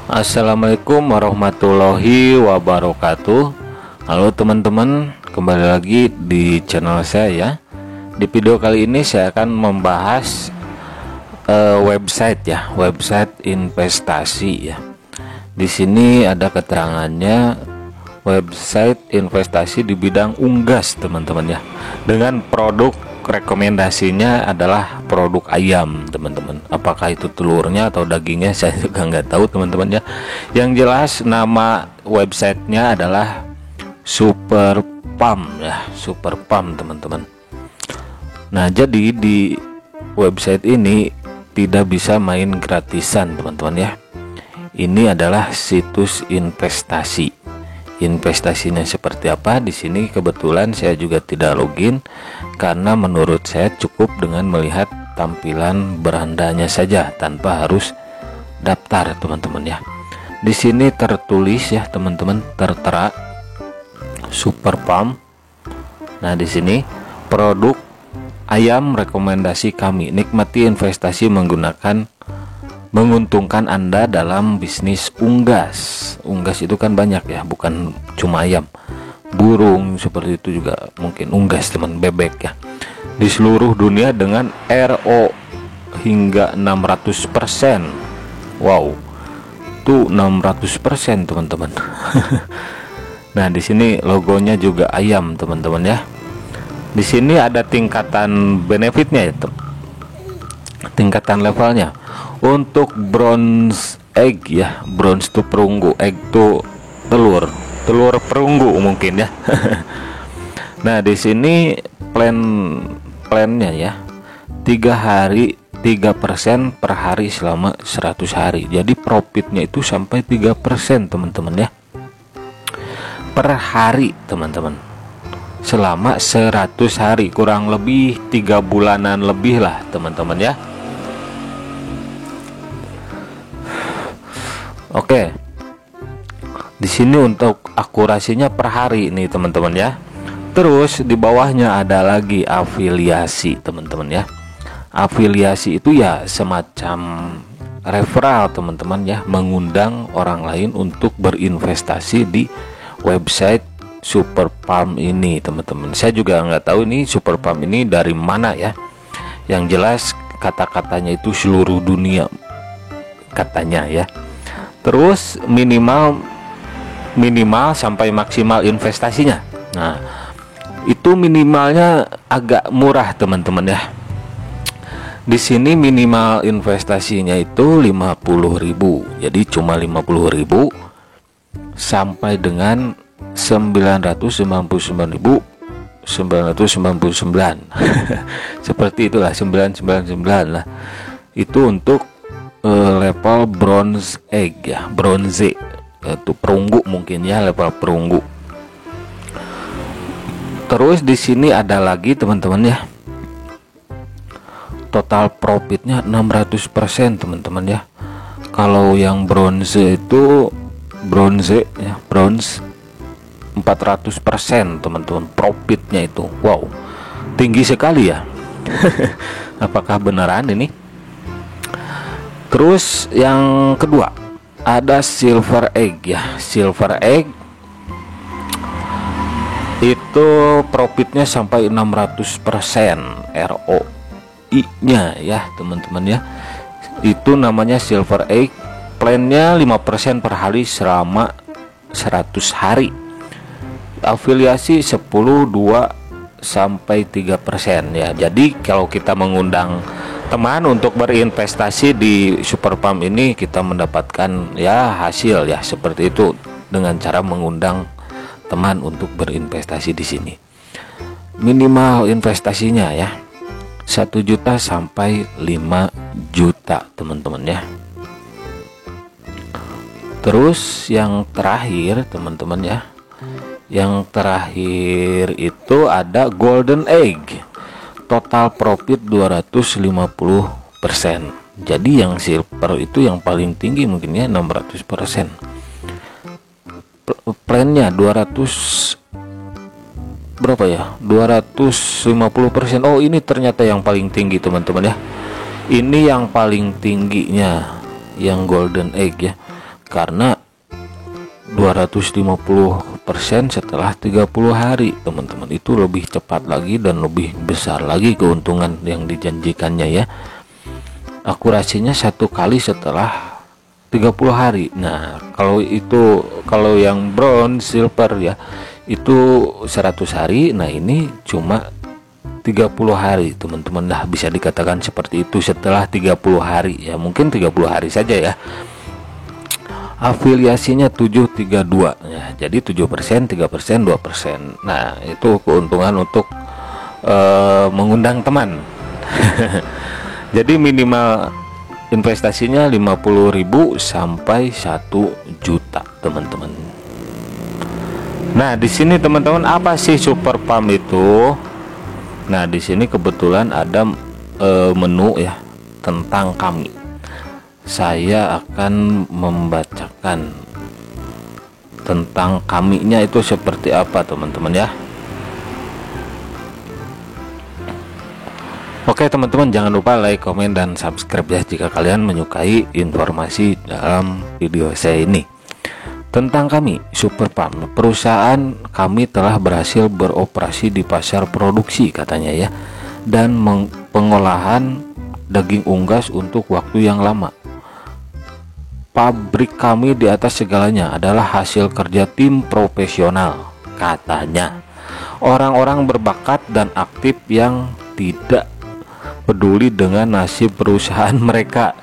Assalamualaikum warahmatullahi wabarakatuh. Halo teman-teman, kembali lagi di channel saya ya. Di video kali ini saya akan membahas website investasi ya. Di sini ada keterangannya, website investasi di bidang unggas teman-teman ya. Dengan produk rekomendasinya adalah produk ayam teman-teman. Apakah itu telurnya atau dagingnya saya juga nggak tahu teman-teman ya. Yang jelas nama websitenya adalah Super Pam ya, Super Pam teman-teman. Nah, jadi di website ini tidak bisa main gratisan teman-teman ya. Ini adalah situs investasi. Investasinya seperti apa? Di sini kebetulan saya juga tidak login karena menurut saya cukup dengan melihat tampilan berandanya saja tanpa harus daftar teman-teman ya. Di sini tertulis ya teman-teman, tertera Super Pam. Nah, di sini produk ayam rekomendasi kami, nikmati investasi menguntungkan Anda dalam bisnis unggas. Unggas itu kan banyak ya, bukan cuma ayam, burung seperti itu juga mungkin unggas teman, bebek ya. Di seluruh dunia dengan RO hingga 600%. Wow, tuh 600% teman-teman. Nah, di sini logonya juga ayam teman-teman ya. Di sini ada tingkatan benefitnya itu, tingkatan levelnya. Untuk bronze egg ya, bronze itu perunggu, egg itu telur perunggu mungkin ya. Nah, di sini plannya ya, 3 hari 3% per hari selama 100 hari. Jadi profitnya itu sampai 3% teman-teman ya, per hari teman-teman, selama 100 hari, kurang lebih 3 bulanan lebih lah teman-teman ya. Oke, di sini untuk akurasinya per hari ini teman-teman ya. Terus di bawahnya ada lagi afiliasi teman-teman ya. Afiliasi itu ya semacam referral teman-teman ya, mengundang orang lain untuk berinvestasi di website Super Pam ini teman-teman. Saya juga nggak tahu ini Super Pam ini dari mana ya. Yang jelas kata-katanya itu seluruh dunia katanya ya. Terus minimal sampai maksimal investasinya. Nah, itu minimalnya agak murah teman-teman ya. Di sini minimal investasinya itu 50.000. Jadi cuma 50.000 sampai dengan 999.999. Seperti itulah, 999 lah. Itu untuk level bronze egg ya, bronze itu perunggu mungkin ya, level perunggu. Terus di sini ada lagi teman-teman ya, total profitnya 600% teman-teman ya. Kalau yang bronze itu bronze 400% teman-teman profitnya itu. Wow, tinggi sekali ya. Apakah beneran ini? Terus yang kedua ada silver egg ya. Silver egg itu profitnya sampai 600% ROI nya ya teman-teman ya. Itu namanya silver egg. Plannya 5% per hari selama 100 hari. Afiliasi 10, 2 sampai 3% ya. Jadi kalau kita mengundang teman untuk berinvestasi di Super Pam ini, kita mendapatkan ya hasil ya seperti itu dengan cara mengundang teman untuk berinvestasi di sini. Minimal investasinya ya 1 juta sampai 5 juta teman-teman ya. Terus yang terakhir teman-teman ya, yang terakhir itu ada golden egg. Total profit 250%. Jadi yang silver itu yang paling tinggi mungkin ya, 600%. Plannya 200 berapa ya, 250%. Oh, ini ternyata yang paling tinggi teman-teman ya. Ini yang paling tingginya, yang golden egg ya. karena 250% setelah 30 hari teman-teman. Itu lebih cepat lagi dan lebih besar lagi keuntungan yang dijanjikannya ya. Akurasinya 1 kali setelah 30 hari. Nah kalau yang bronze, silver ya itu 100 hari. Nah ini cuma 30 hari teman-teman. Nah bisa dikatakan seperti itu setelah 30 hari ya, mungkin 30 hari saja ya. Afiliasinya 732 ya, jadi 7%, 3%, 2%. Nah itu keuntungan untuk mengundang teman. Jadi minimal investasinya 50.000 sampai 1 juta teman-teman. Nah di sini teman-teman, apa sih Super Pump itu? Nah di sini kebetulan ada menu ya tentang kami. Saya akan membacakan tentang kaminya itu seperti apa teman-teman ya. Oke teman-teman, jangan lupa like, komen, dan subscribe ya jika kalian menyukai informasi dalam video saya ini. Tentang kami, Super Pump, perusahaan kami telah berhasil beroperasi di pasar produksi katanya ya, dan pengolahan daging unggas untuk waktu yang lama. Pabrik kami di atas segalanya adalah hasil kerja tim profesional katanya. Orang-orang berbakat dan aktif yang tidak peduli dengan nasib perusahaan mereka.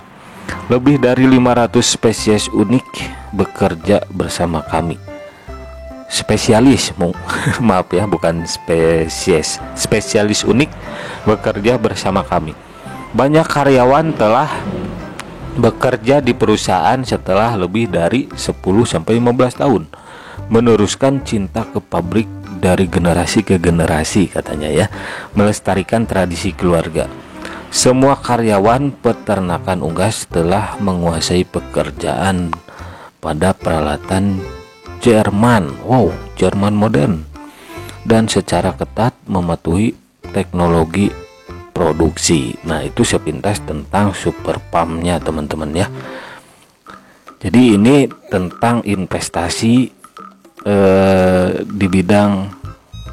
Lebih dari 500 spesies unik bekerja bersama kami. Spesialis, maaf ya, bukan spesies. Spesialis unik bekerja bersama kami. Banyak karyawan telah bekerja di perusahaan setelah lebih dari 10-15 tahun, meneruskan cinta ke pabrik dari generasi ke generasi katanya ya, melestarikan tradisi keluarga. Semua karyawan peternakan unggas telah menguasai pekerjaan pada peralatan Jerman, Jerman modern, dan secara ketat mematuhi teknologi produksi. Nah itu sepintas tentang Super Pump-nya teman-teman ya. Jadi ini tentang investasi di bidang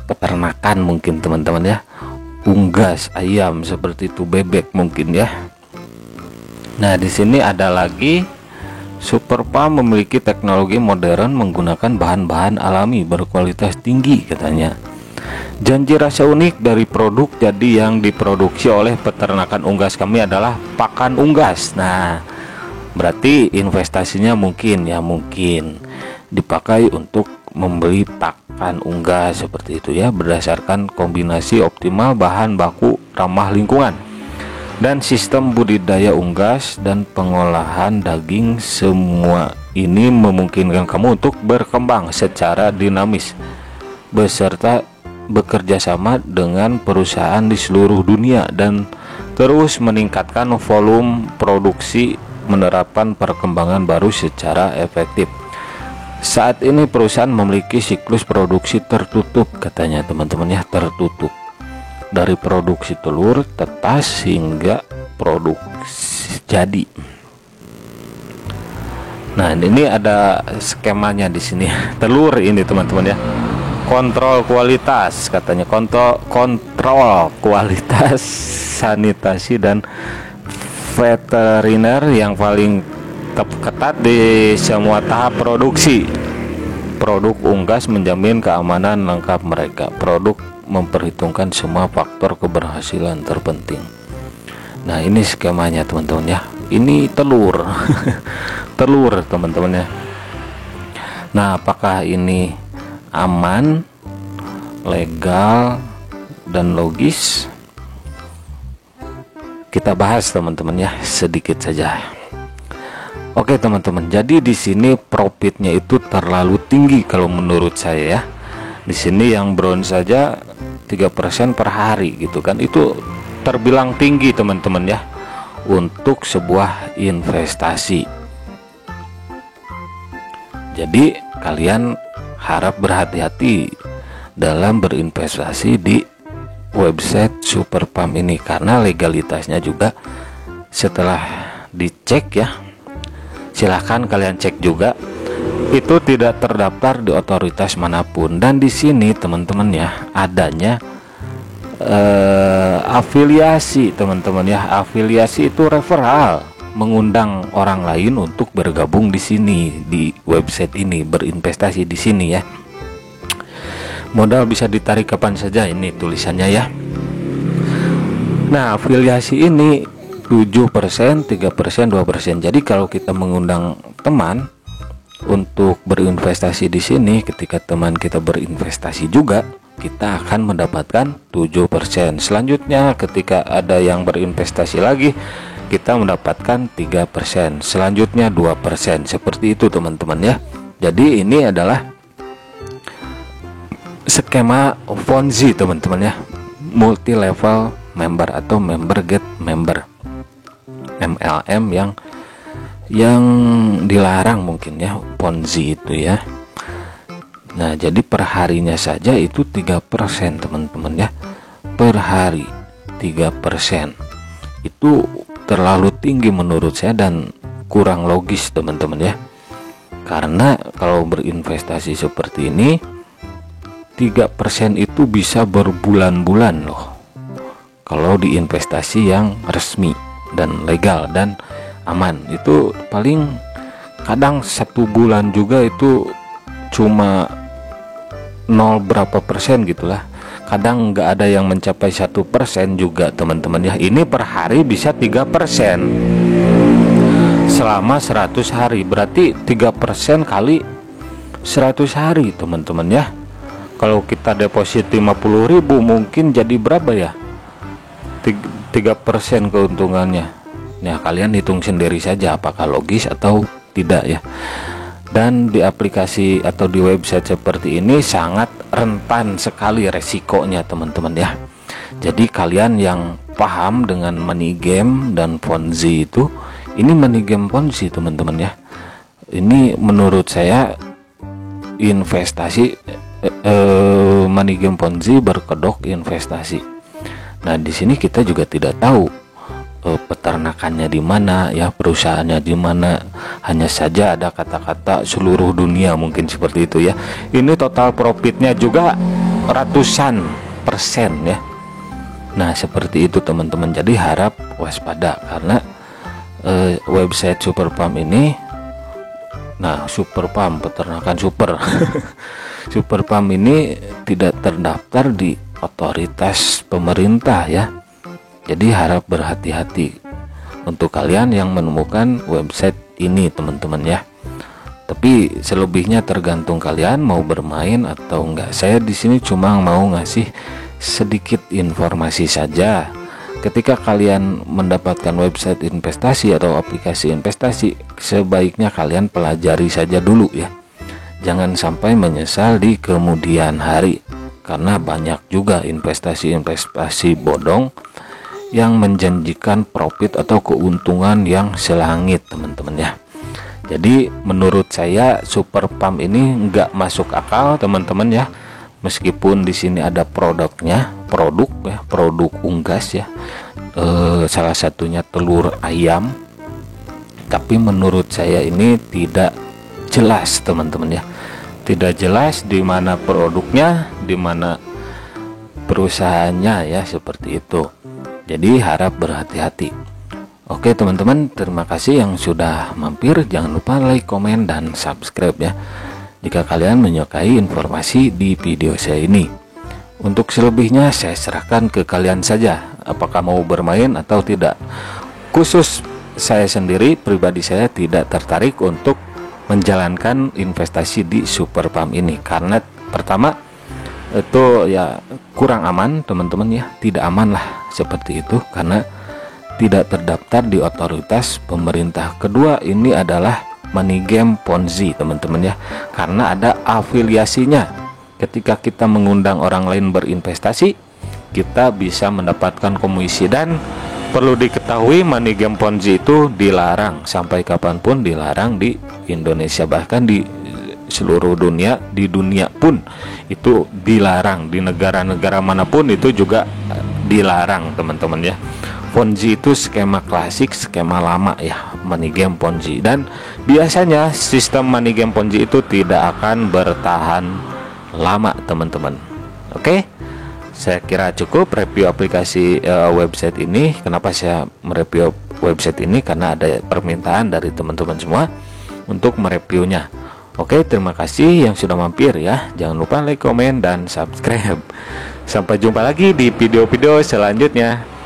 peternakan mungkin teman-teman ya, unggas ayam seperti itu, bebek mungkin ya. Nah di sini ada lagi, Super Pump memiliki teknologi modern menggunakan bahan-bahan alami berkualitas tinggi katanya. Janji rasa unik dari produk jadi yang diproduksi oleh peternakan unggas kami adalah pakan unggas. Nah, berarti investasinya mungkin dipakai untuk membeli pakan unggas seperti itu ya, berdasarkan kombinasi optimal bahan baku ramah lingkungan dan sistem budidaya unggas dan pengolahan daging. Semua ini memungkinkan kamu untuk berkembang secara dinamis beserta bekerja sama dengan perusahaan di seluruh dunia dan terus meningkatkan volume produksi, menerapkan perkembangan baru secara efektif. Saat ini perusahaan memiliki siklus produksi tertutup katanya teman-teman ya, tertutup dari produksi telur, tetas hingga produksi jadi. Nah ini ada skemanya di sini telur ini teman-teman ya. Kontrol kualitas katanya, kontrol kualitas sanitasi dan veteriner yang paling ketat di semua tahap produksi. Produk unggas menjamin keamanan lengkap mereka. Produk memperhitungkan semua faktor keberhasilan terpenting. Nah ini skemanya teman-teman ya. Ini telur telur teman-teman ya. Nah apakah ini aman, legal, dan logis? Kita bahas teman-teman ya, sedikit saja. Oke teman-teman, jadi di sini profitnya itu terlalu tinggi kalau menurut saya ya. Di sini yang bronze saja 3% per hari gitu kan, itu terbilang tinggi teman-teman ya untuk sebuah investasi. Jadi kalian harap berhati-hati dalam berinvestasi di website Super Pump ini, karena legalitasnya juga setelah dicek ya, silahkan kalian cek juga, itu tidak terdaftar di otoritas manapun. Dan di sini teman-teman ya, adanya afiliasi teman-teman ya. Afiliasi itu referral, mengundang orang lain untuk bergabung di sini, di website ini, berinvestasi di sini ya. Modal bisa ditarik kapan saja, ini tulisannya ya. Nah, afiliasi ini 7%, 3%, 2%. Jadi kalau kita mengundang teman untuk berinvestasi di sini, ketika teman kita berinvestasi juga, kita akan mendapatkan 7%. Selanjutnya ketika ada yang berinvestasi lagi, kita mendapatkan 3%. Selanjutnya 2%. Seperti itu teman-teman ya. Jadi ini adalah skema Ponzi teman-teman ya. Multi level member atau member get member, MLM yang dilarang mungkin ya, Ponzi itu ya. Nah, jadi perharinya saja itu 3% teman-teman ya. Per hari 3%. Itu terlalu tinggi menurut saya dan kurang logis teman-teman ya. Karena kalau berinvestasi seperti ini, 3% itu bisa berbulan-bulan loh. Kalau di investasi yang resmi dan legal dan aman, itu paling kadang 1 bulan juga itu cuma 0 berapa persen gitulah. Kadang nggak ada yang mencapai 1% juga teman-teman ya. Ini per hari bisa 3% selama 100 hari. Berarti 3% kali 100 hari teman-teman ya. Kalau kita deposit 50.000 mungkin jadi berapa ya? 3% keuntungannya. Nah, kalian hitung sendiri saja apakah logis atau tidak ya. Dan di aplikasi atau di website seperti ini sangat rentan sekali resikonya teman-teman ya. Jadi kalian yang paham dengan money game dan Ponzi itu, ini money game Ponzi teman-teman ya. Ini menurut saya investasi money game Ponzi berkedok investasi. Nah, di sini kita juga tidak tahu peternakannya di mana ya, perusahaannya di mana. Hanya saja ada kata-kata seluruh dunia, mungkin seperti itu ya. Ini total profitnya juga ratusan persen ya. Nah, seperti itu teman-teman. Jadi harap waspada karena website Super Farm ini, nah Super Farm, peternakan super Super Farm ini tidak terdaftar di otoritas pemerintah ya. Jadi harap berhati-hati untuk kalian yang menemukan website ini teman-teman ya. Tapi selebihnya tergantung kalian mau bermain atau enggak. Saya di sini cuma mau ngasih sedikit informasi saja. Ketika kalian mendapatkan website investasi atau aplikasi investasi, sebaiknya kalian pelajari saja dulu ya. Jangan sampai menyesal di kemudian hari. Karena banyak juga investasi-investasi bodong yang menjanjikan profit atau keuntungan yang selangit teman-teman ya. Jadi menurut saya Super Farm ini nggak masuk akal teman-teman ya. Meskipun di sini ada produknya, produk unggas ya. Salah satunya telur ayam. Tapi menurut saya ini tidak jelas teman-teman ya. Tidak jelas di mana produknya, di mana perusahaannya ya, seperti itu. Jadi harap berhati-hati. Oke teman-teman, terima kasih yang sudah mampir. Jangan lupa like, komen, dan subscribe ya, jika kalian menyukai informasi di video saya ini. Untuk selebihnya saya serahkan ke kalian saja, apakah mau bermain atau tidak. Khusus saya sendiri, pribadi saya tidak tertarik untuk menjalankan investasi di Super Farm ini karena pertama itu ya kurang aman teman-teman ya, tidak aman lah seperti itu karena tidak terdaftar di otoritas pemerintah. Kedua, ini adalah money game Ponzi teman-teman ya, karena ada afiliasinya. Ketika kita mengundang orang lain berinvestasi, kita bisa mendapatkan komisi. Dan perlu diketahui money game Ponzi itu dilarang sampai kapanpun, dilarang di Indonesia, bahkan di seluruh dunia, di dunia pun itu dilarang, di negara-negara manapun itu juga dilarang teman-teman ya Ponzi itu skema klasik, skema lama ya, money game Ponzi. Dan biasanya sistem money game Ponzi itu tidak akan bertahan lama teman-teman. Oke, saya kira cukup review aplikasi website ini. Kenapa saya mereview website ini? Karena ada permintaan dari teman-teman semua untuk mereviewnya. Oke, terima kasih yang sudah mampir ya. Jangan lupa like, komen, dan subscribe. Sampai jumpa lagi di video-video selanjutnya.